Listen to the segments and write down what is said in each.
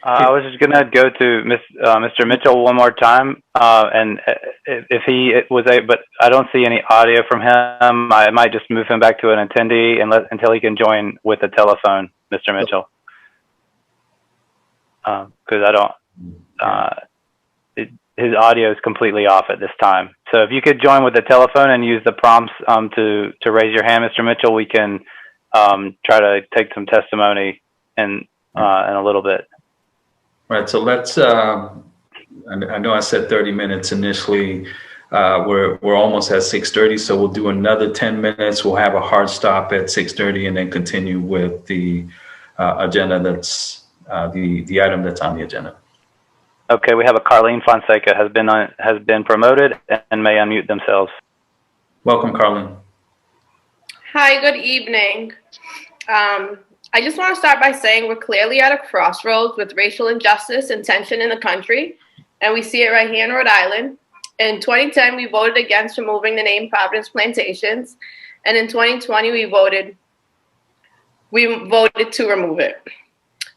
I was just gonna go to Mr. Mitchell one more time, and if he was but I don't see any audio from him. I might just move him back to an attendee until he can join with the telephone, Mr. Mitchell, because I don't. His audio is completely off at this time. So if you could join with the telephone and use the prompts to raise your hand, Mr. Mitchell, we can try to take some testimony in a little bit. Right, so let's, I know I said 30 minutes initially. We're almost at 6:30, so we'll do another 10 minutes. We'll have a hard stop at 6:30 and then continue with the agenda that's the item that's on the agenda. Okay, we have a Carlene Fonseca has been promoted and may unmute themselves. Welcome, Carlene. Hi, good evening. I just want to start by saying we're clearly at a crossroads with racial injustice and tension in the country, and we see it right here in Rhode Island. In 2010, we voted against removing the name Providence Plantations, and in 2020, we voted to remove it.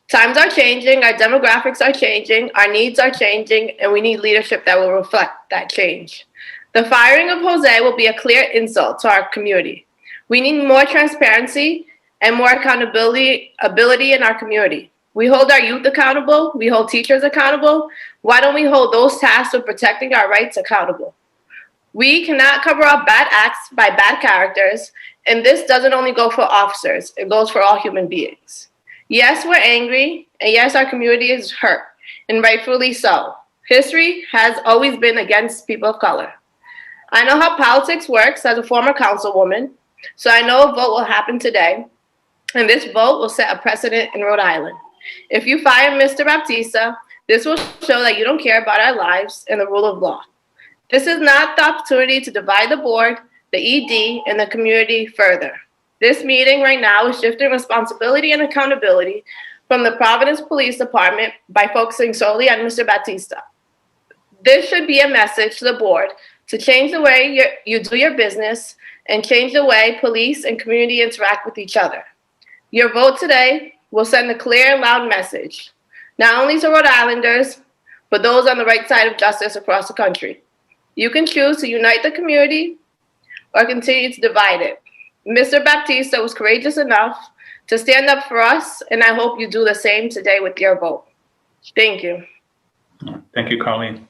Times are changing, our demographics are changing, our needs are changing, and we need leadership that will reflect that change. The firing of Jose will be a clear insult to our community. We need more transparency and more accountability in our community. We hold our youth accountable. We hold teachers accountable. Why don't we hold those tasked with protecting our rights accountable? We cannot cover up bad acts by bad characters, and this doesn't only go for officers. It goes for all human beings. Yes, we're angry, and yes, our community is hurt, and rightfully so. History has always been against people of color. I know how politics works as a former councilwoman, so I know a vote will happen today. And this vote will set a precedent in Rhode Island. If you fire Mr. Batista, this will show that you don't care about our lives and the rule of law. This is not the opportunity to divide the board, the ED, and the community further. This meeting right now is shifting responsibility and accountability from the Providence Police Department by focusing solely on Mr. Batista. This should be a message to the board to change the way you do your business and change the way police and community interact with each other. Your vote today will send a clear and loud message, not only to Rhode Islanders, but those on the right side of justice across the country. You can choose to unite the community or continue to divide it. Mr. Batista was courageous enough to stand up for us, and I hope you do the same today with your vote. Thank you. Thank you, Carlene.